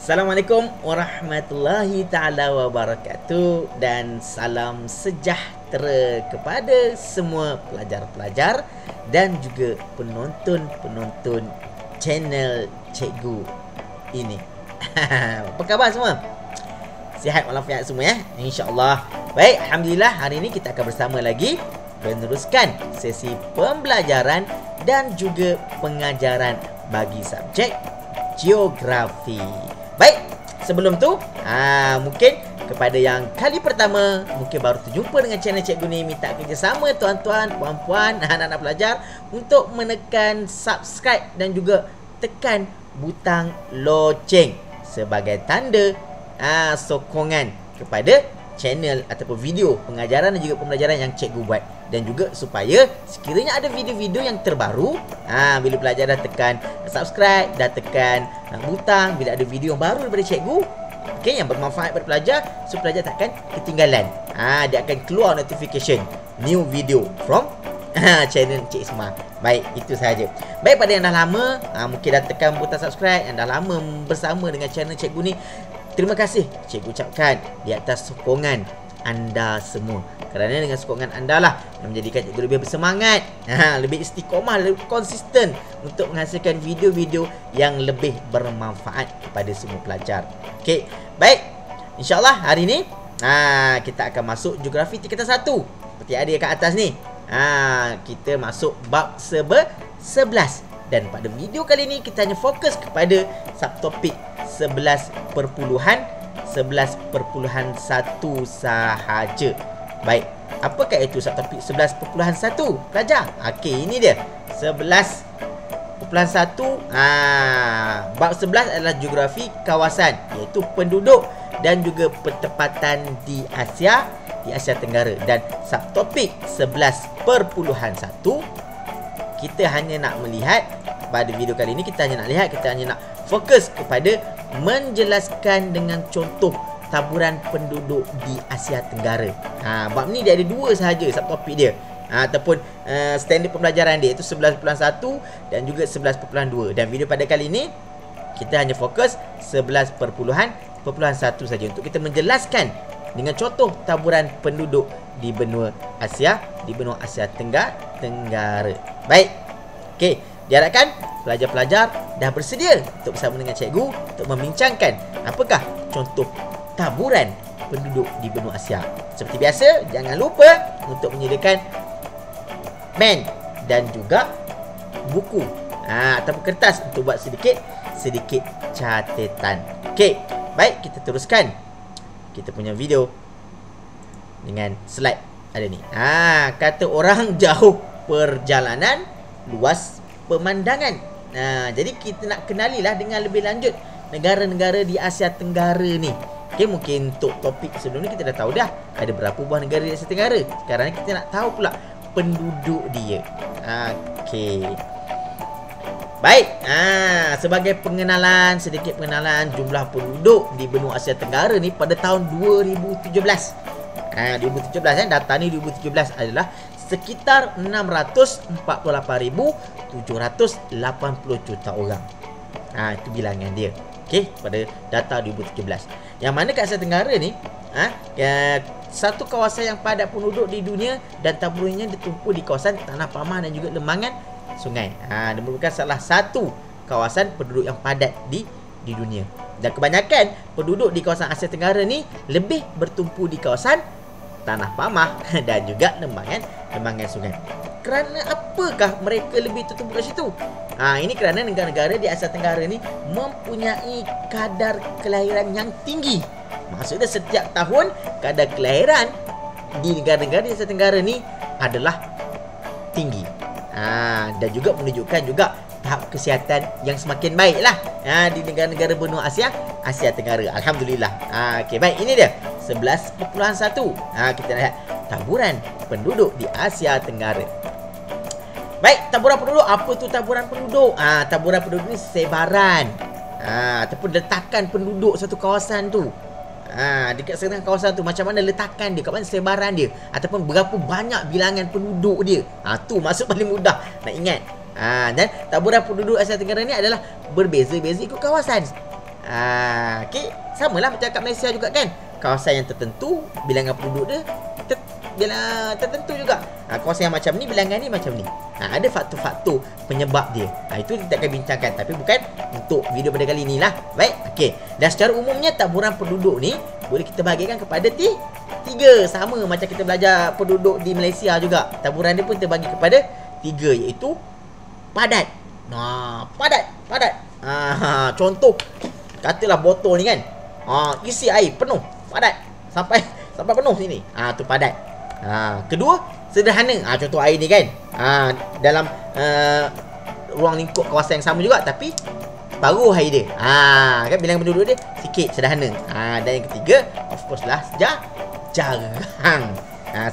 Assalamualaikum warahmatullahi ta'ala wabarakatuh. Dan salam sejahtera kepada semua pelajar-pelajar dan juga penonton-penonton channel Cikgu ini. Apa khabar semua? Sihat walafiat semua ya, insya-Allah. Baik, alhamdulillah hari ini kita akan bersama lagi meneruskan sesi pembelajaran dan juga pengajaran bagi subjek geografi. Baik, sebelum tu mungkin kepada yang kali pertama, mungkin baru terjumpa dengan channel Cikgu ni, minta kerjasama tuan-tuan, puan-puan, anak-anak pelajar untuk menekan subscribe dan juga tekan butang loceng sebagai tanda sokongan kepada channel ataupun video pengajaran dan juga pembelajaran yang Cikgu buat. Dan juga supaya sekiranya ada video-video yang terbaru, bila pelajar dah tekan subscribe, dah tekan butang, bila ada video yang baru daripada Cikgu, okay, yang bermanfaat kepada pelajar, so pelajar takkan ketinggalan. Dia akan keluar notification new video from channel Cik Isma. Baik, itu sahaja. Baik, pada yang dah lama mungkin dah tekan butang subscribe, yang dah lama bersama dengan channel Cikgu ni, terima kasih Cikgu ucapkan di atas sokongan anda semua. Kerana dengan sokongan anda lah yang menjadikan Cikgu lebih bersemangat, lebih istiqomah, lebih konsisten untuk menghasilkan video-video yang lebih bermanfaat kepada semua pelajar. Okey, baik. InsyaAllah hari ni kita akan masuk geografi tingkatan 1. Seperti ada kat atas ni. Kita masuk bab 11. Dan pada video kali ni kita hanya fokus kepada subtopik 11.1 sahaja. Baik, apakah itu subtopik 11.1 pelajar? Okey, ini dia 11.1. Bab 11 adalah geografi kawasan, iaitu penduduk dan juga pertempatan di Asia Tenggara. Dan subtopik 11.1 kita hanya nak melihat, pada video kali ini kita hanya nak fokus kepada menjelaskan dengan contoh taburan penduduk di Asia Tenggara. Bab ni dia ada dua sahaja subtopik dia, ataupun standard pembelajaran dia, iaitu 11.1 dan juga 11.2. Dan video pada kali ini kita hanya fokus 11.1 saja untuk kita menjelaskan dengan contoh taburan penduduk di benua Asia Tenggara. Baik. Okey, diharapkan pelajar-pelajar dah bersedia untuk bersama dengan Cikgu untuk membincangkan apakah contoh taburan penduduk di benua Asia. Seperti biasa, jangan lupa untuk menyediakan pen dan juga buku ataupun kertas untuk buat sedikit catatan. Okey, baik, kita teruskan kita punya video dengan slide ada ni. Kata orang jauh perjalanan, luas pemandangan. Jadi kita nak kenalilah dengan lebih lanjut negara-negara di Asia Tenggara ni. Okey, mungkin untuk topik sebelum ni kita dah tahu dah ada berapa buah negara di Asia Tenggara. Sekarang ni kita nak tahu pula penduduk dia. Okey. Baik, sebagai sedikit pengenalan jumlah penduduk di benua Asia Tenggara ni pada tahun 2017. 2017 data ni 2017 adalah sekitar 648,780 juta orang. Itu bilangan dia. Okey, pada data 2017. Yang mana kat Asia Tenggara ni satu kawasan yang padat penduduk di dunia dan taburannya ditumpu di kawasan tanah pamah dan juga lembangan sungai. Dia merupakan salah satu kawasan penduduk yang padat di dunia. Dan kebanyakan penduduk di kawasan Asia Tenggara ni lebih bertumpu di kawasan tanah pamah dan juga lembangan sungai. Kerana apakah mereka lebih tertumpu di situ? Ini kerana negara-negara di Asia Tenggara ni mempunyai kadar kelahiran yang tinggi. Maksudnya setiap tahun kadar kelahiran di negara-negara di Asia Tenggara ni adalah tinggi. Dan juga menunjukkan juga tahap kesihatan yang semakin baiklah di negara-negara benua Asia Tenggara. Alhamdulillah. Okey, baik, ini dia 11.1. Kita lihat taburan penduduk di Asia Tenggara. Baik, taburan penduduk. Apa tu taburan penduduk? Taburan penduduk ni sebaran ataupun letakan penduduk satu kawasan tu. Dekat setengah kawasan tu, macam mana letakan dia, kat mana sebaran dia, ataupun berapa banyak bilangan penduduk dia. Tu maksud paling mudah nak ingat. Dan taburan penduduk Asia Tenggara ni adalah berbeza-beza ikut kawasan. Okey, samalah macam kat Malaysia juga kan. Kawasan yang tertentu bilangan penduduk dia tertentu juga. Kawasan yang macam ni bilangan ni macam ni. Ada faktor-faktor penyebab dia. Itu kita akan bincangkan, tapi bukan untuk video pada kali ni lah. Baik, okey. Dan secara umumnya taburan penduduk ni boleh kita bahagikan kepada tiga, sama macam kita belajar penduduk di Malaysia juga. Taburan dia pun terbagi kepada 3, iaitu padat. Padat. Contoh katalah botol ni kan. Isi air penuh, padat. Sampai penuh sini. Tu padat. Kedua, sederhana. Contoh air ni kan. Dalam ruang lingkup kawasan yang sama juga, tapi paruh air dia. Kan bilangan penduduk dia sikit, sederhana. Dan yang ketiga, of course lah, jarang.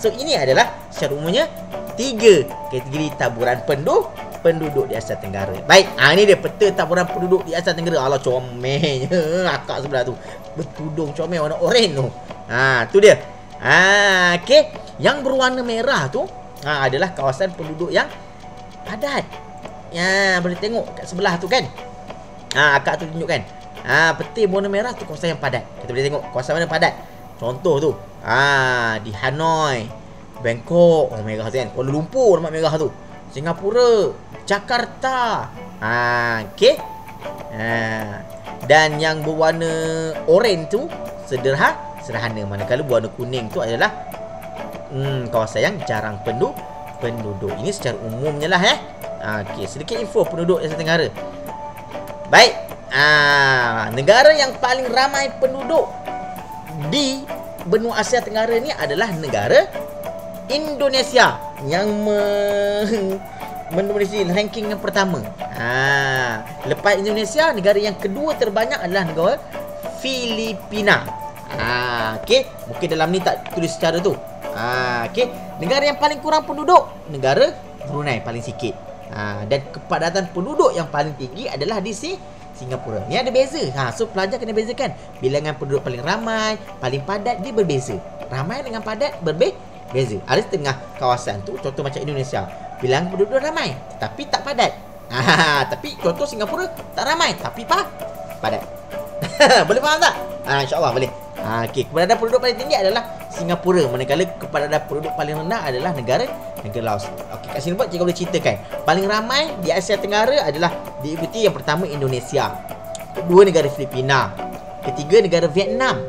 So ini adalah secara umumnya 3 kategori taburan penduduk di Asia Tenggara. Baik, ini dia peta taburan penduduk di Asia Tenggara. Alah, comelnya akak sebelah tu, bertudung comel warna oranye tu. Tu dia. Okey, yang berwarna merah tu adalah kawasan penduduk yang padat. Boleh tengok kat sebelah tu kan. Akak tu tunjukkan. Peta warna merah tu kawasan yang padat. Kita boleh tengok kawasan mana padat. Contoh tu, di Hanoi, Bangkok, merah tu kan. Kuala Lumpur, nampak merah tu. Singapura, Jakarta. Okey. Dan yang berwarna oranye tu sederhana. Manakala berwarna kuning tu adalah kawasan yang jarang penduduk. Ini secara umumnya lah Okey, sedikit info penduduk Asia Tenggara. Baik. Negara yang paling ramai penduduk di benua Asia Tenggara ni adalah negara Indonesia yang mendominasi ranking yang pertama. Lepas Indonesia, negara yang kedua terbanyak adalah negara Filipina. Okey, mungkin dalam ni tak tulis secara tu. Okey, negara yang paling kurang penduduk, negara Brunei, paling sikit. Dan kepadatan penduduk yang paling tinggi adalah di Singapura. Ni ada beza. So pelajar kena bezakan. Bilangan penduduk paling ramai, paling padat dia berbeza. Ramai dengan padat berbeza. Ada setengah kawasan tu, contoh macam Indonesia, bilangan penduduk ramai tapi tak padat. Tapi contoh Singapura, tak ramai tapi padat. Boleh faham tak? InsyaAllah boleh. Okey, kepadatan penduduk paling tinggi adalah Singapura, manakala kepadatan penduduk paling rendah adalah negara Laos. Okey, kat sini buat cikgu boleh ceritakan. Paling ramai di Asia Tenggara adalah diikuti yang pertama Indonesia, kedua negara Filipina, ketiga negara Vietnam,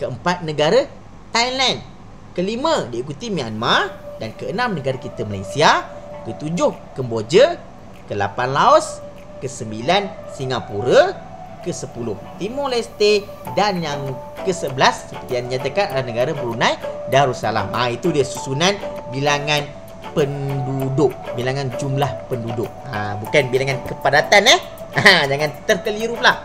keempat negara Thailand, kelima diikuti Myanmar, dan keenam negara kita Malaysia, ketujuh Kemboja, ke-8 Laos, ke-9 Singapura, ke-10 Timor Leste, dan yang ke-11 seperti yang dinyatakan adalah negara Brunei Darussalam. Itu dia susunan bilangan penduduk, bilangan jumlah penduduk. Bukan bilangan kepadatan jangan terkeliru pula.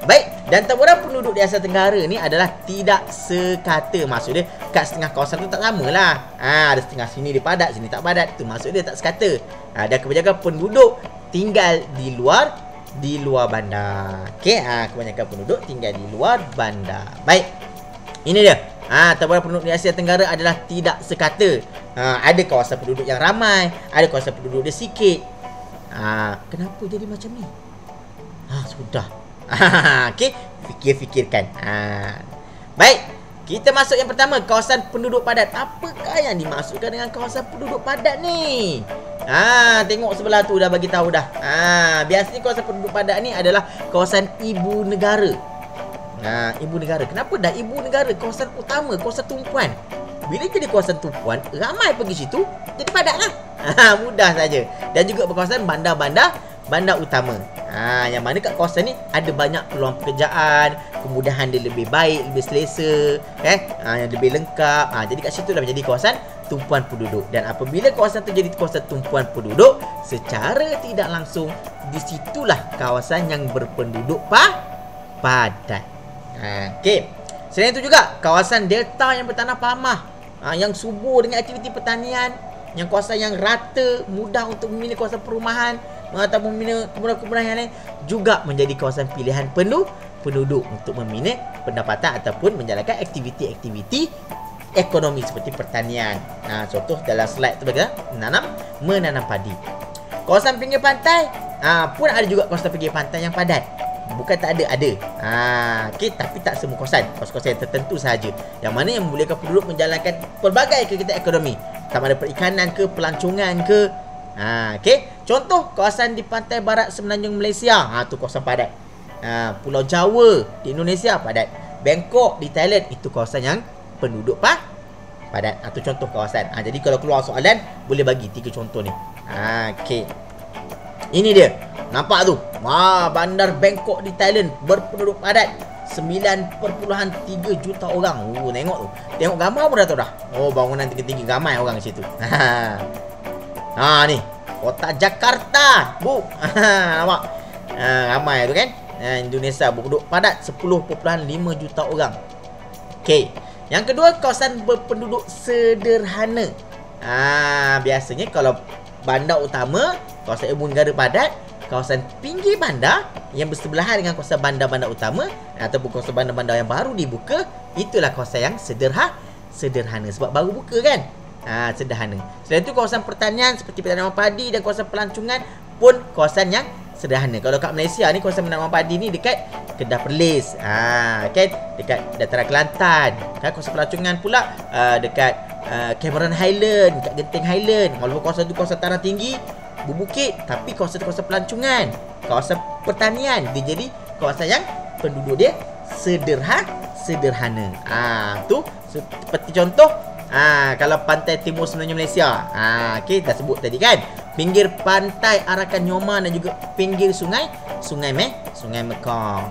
Baik, dan taburan penduduk di Asia Tenggara ni adalah tidak sekata. Maksud dia kat setengah kawasan tu tak samalah. Ada setengah sini dia padat, sini tak padat. Tu maksud dia tak sekata. Dan kebanyakan penduduk tinggal di luar bandar. Okey, kebanyakan penduduk tinggal di luar bandar. Baik. Ini dia. Taburan penduduk di Asia Tenggara adalah tidak sekata. Ada kawasan penduduk yang ramai, ada kawasan penduduk dia sikit. Kenapa jadi macam ni? Sudah. Okey, fikirkan. Baik. Kita masuk yang pertama, kawasan penduduk padat. Apakah yang dimaksudkan dengan kawasan penduduk padat ni? Tengok sebelah tu dah bagi tahu dah. Biasanya kawasan penduduk padat ni adalah kawasan ibu negara. Ibu negara. Kenapa dah ibu negara? Kawasan utama, kawasan tumpuan. Bila jadi kawasan tumpuan, ramai pergi situ, jadi padat lah. Mudah saja. Dan juga berkawasan bandar utama. Yang mana kat kawasan ni ada banyak peluang pekerjaan, kemudahan dia lebih baik, lebih selesa, yang lebih lengkap. Jadi kat situ dah menjadi kawasan tumpuan penduduk. Dan apabila kawasan tu jadi kawasan tumpuan penduduk, secara tidak langsung disitulah kawasan yang berpenduduk padat. Okey. Selain itu juga kawasan delta yang bertanah pamah, yang subur dengan aktiviti pertanian, yang kawasan yang rata, mudah untuk membina kawasan perumahan atau membina kemudahan-kemudahan yang lain, juga menjadi kawasan pilihan penduduk untuk membina pendapatan ataupun menjalankan aktiviti-aktiviti ekonomi seperti pertanian. Contoh dalam slide tu menanam padi. Kawasan pinggir pantai pun ada juga kawasan pinggir pantai yang padat. Bukan tak ada, ada. Okey, tapi tak semua kawasan. Kawasan yang tertentu sahaja. Yang mana yang membolehkan penduduk menjalankan pelbagai kegiatan ekonomi. Sama ada perikanan ke, pelancongan ke. Okey. Contoh kawasan di pantai barat semenanjung Malaysia. Tu kawasan padat. Pulau Jawa di Indonesia padat. Bangkok di Thailand itu kawasan yang penduduk padat. Itu contoh kawasan. Jadi kalau keluar soalan boleh bagi 3 contoh ni. Okey. Ini dia. Nampak tu. Bandar Bangkok di Thailand berpenduduk padat 9.3 juta orang. Tengok tu. Tengok gambar pun dah tahu dah. Bangunan tinggi-tinggi, ramai orang di situ. Ni. Kota Jakarta. Nampak. Ramai tu kan. Indonesia berpenduduk padat 10.5 juta orang. Okey. Yang kedua, kawasan berpenduduk sederhana. Biasanya kalau bandar utama, kawasan ibu negara padat, kawasan pinggir bandar yang bersebelahan dengan kawasan bandar-bandar utama ataupun kawasan bandar-bandar yang baru dibuka, itulah kawasan yang sederhana sebab baru buka kan. Sederhana. Selain itu kawasan pertanian seperti penanaman padi dan kawasan pelancongan pun kawasan yang sederhana. Kalau kat Malaysia ni kawasan penanaman padi ni dekat Kedah Perlis. Kan dekat Dataran Kelantan. Kan kawasan pelancongan pula dekat Cameron Highland, kat Genting Highland. Walaupun kawasan tu kawasan tanah tinggi, berbukit, tapi kawasan-kawasan pelancongan, kawasan pertanian, dia jadi kawasan yang penduduk dia sederhana. Tu seperti contoh kalau pantai timur semenanjung Malaysia. Okey, dah sebut tadi kan. Pinggir pantai Arakan Nyoman dan juga pinggir sungai Mekong.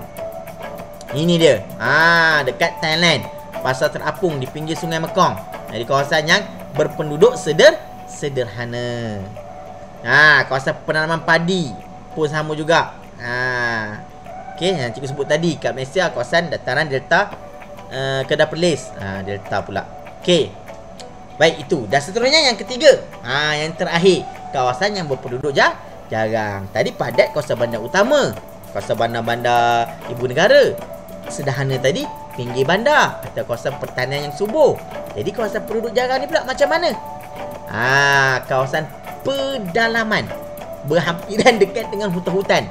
Ini dia. Dekat Thailand, pasar terapung di pinggir sungai Mekong. Jadi kawasan yang berpenduduk sederhana. Kawasan penanaman padi pun sama juga. Okey, yang cikgu sebut tadi kat Malaysia kawasan dataran delta Kedah Perlis. Delta pula. Okey. Baik, itu. Dan seterusnya yang ketiga. Yang terakhir, kawasan yang berpenduduk jarang. Tadi padat kawasan bandar utama, kawasan bandar-bandar ibu negara. Sederhana tadi pinggir bandar atau kawasan pertanian yang subur. Jadi kawasan penduduk jarang ni pula macam mana? Kawasan pedalaman berhampiran dekat dengan hutan-hutan.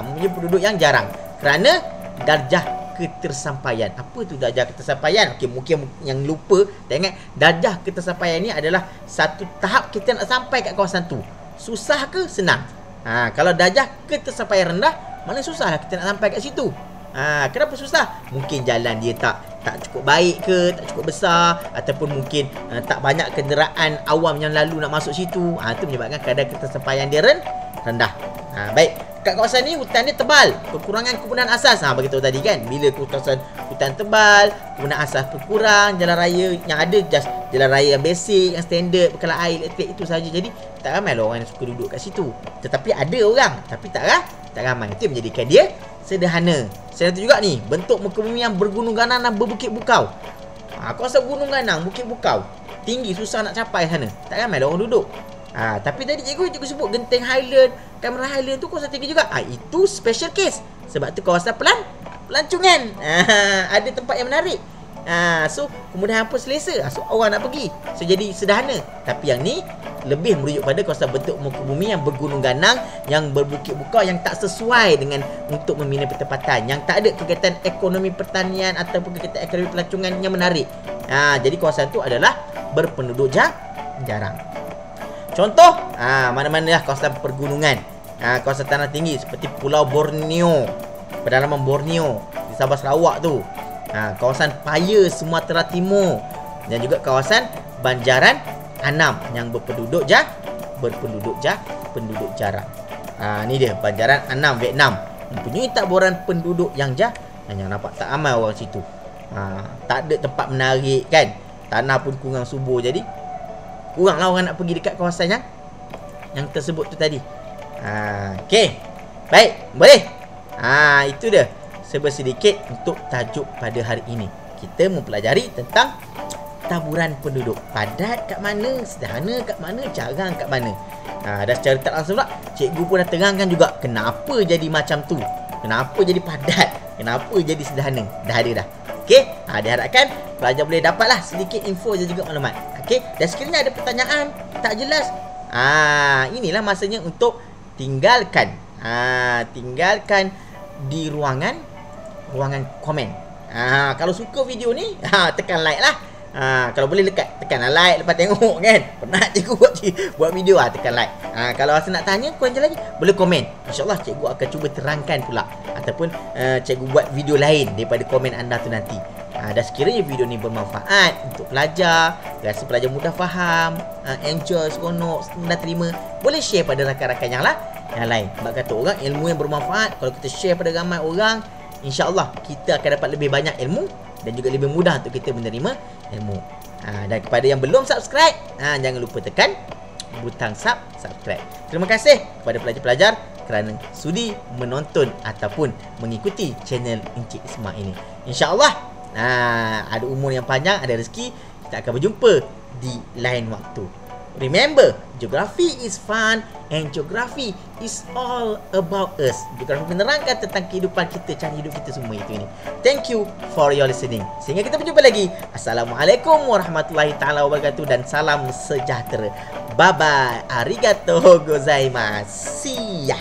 Mempunyai penduduk yang jarang kerana darjah ketersampaian. Apa tu darjah ketersampaian? Okey, mungkin yang lupa tengok darjah ketersampaian ni adalah satu tahap kita nak sampai kat kawasan tu. Susah ke senang? Kalau darjah ketersampaian rendah, mana susahlah kita nak sampai kat situ. Kenapa susah? Mungkin jalan dia tak cukup baik ke, tak cukup besar, ataupun mungkin tak banyak kenderaan awam yang lalu nak masuk situ. Itu menyebabkan kadar ketersampaian dia rendah. Baik, kat kawasan ni hutan dia tebal, kekurangan kegunaan asas. Bagi tahu tadi kan, bila kawasan hutan tebal, kegunaan asas berkurang, jalan raya yang ada just jalan raya yang basic, yang standard, bekalan air, elektrik, itu saja. Jadi tak ramai lah orang yang suka duduk kat situ. Tetapi ada orang, tapi tak ramai. Itu yang menjadikan dia sederhana. Selain itu juga ni, bentuk muka bumi yang bergunung ganang dan berbukit bukau. Kawasan gunung ganang, bukit bukau, tinggi, susah nak capai sana. Tak ramai lah orang duduk. Tapi tadi cikgu sebut Genting Highland, Cameron Highland tu kawasan tinggi juga. Itu special case. Sebab tu kawasan pelancongan. Ada tempat yang menarik. So kemudahan pun selesa. So orang nak pergi. So jadi sederhana. Tapi yang ni lebih merujuk pada kawasan bentuk muka bumi yang bergunung ganang, yang berbukit bukau, yang tak sesuai dengan untuk membina pertempatan, yang tak ada kegiatan ekonomi pertanian ataupun kegiatan ekonomi pelancongan yang menarik. Jadi kawasan tu adalah berpenduduk jarang. Contoh, mana-manalah kawasan pergunungan, kawasan tanah tinggi seperti Pulau Borneo, pedalaman Borneo di Sabah Sarawak tu, kawasan Paya Sumatera Timur, dan juga kawasan Banjaran Anam yang berpenduduk jarang. Ni dia Banjaran Anam, Vietnam, mempunyai taburan penduduk yang nampak tak ramai orang situ. Tak ada tempat menarik kan, tanah pun kurang subur, jadi kuranglah orang nak pergi dekat kawasan yang tersebut tu tadi. Okey. Baik, boleh. Itu dia sedikit untuk tajuk pada hari ini. Kita mempelajari tentang taburan penduduk. Padat kat mana, sederhana kat mana, jarang kat mana. Dan secara tak langsung pula, cikgu pun dah terangkan juga kenapa jadi macam tu. Kenapa jadi padat, kenapa jadi sederhana. Dah ada dah. Okey, diharapkan pelajar boleh dapatlah sedikit info dan juga maklumat. Okey, dan sekiranya ada pertanyaan tak jelas, inilah masanya untuk tinggalkan di ruangan komen. Kalau suka video ni, tekan like lah. Kalau boleh tekan like lepas tengok kan. Penat cikgu buat video, tekan like. Kalau rasa nak tanya kurang je lagi, boleh komen. InsyaAllah cikgu akan cuba terangkan pula, ataupun cikgu buat video lain daripada komen anda tu nanti. Dan sekiranya video ni bermanfaat untuk pelajar, rasa pelajar mudah faham, enjoy, seronok, mudah terima, boleh share pada rakan-rakan yang lain. Sebab kata orang, ilmu yang bermanfaat kalau kita share pada ramai orang, InsyaAllah kita akan dapat lebih banyak ilmu dan juga lebih mudah untuk kita menerima ilmu. Dan kepada yang belum subscribe, jangan lupa tekan butang subscribe. Terima kasih kepada pelajar-pelajar kerana sudi menonton ataupun mengikuti channel Encik Isma ini. InsyaAllah ada umur yang panjang, ada rezeki, kita akan berjumpa di lain waktu. Remember, geography is fun and geography is all about us. Geografi menerangkan tentang kehidupan kita, cara hidup kita semua itu ini. Thank you for your listening. Sehingga kita berjumpa lagi. Assalamualaikum warahmatullahi taala wabarakatuh dan salam sejahtera. Bye bye. Arigatou gozaimasu. See ya.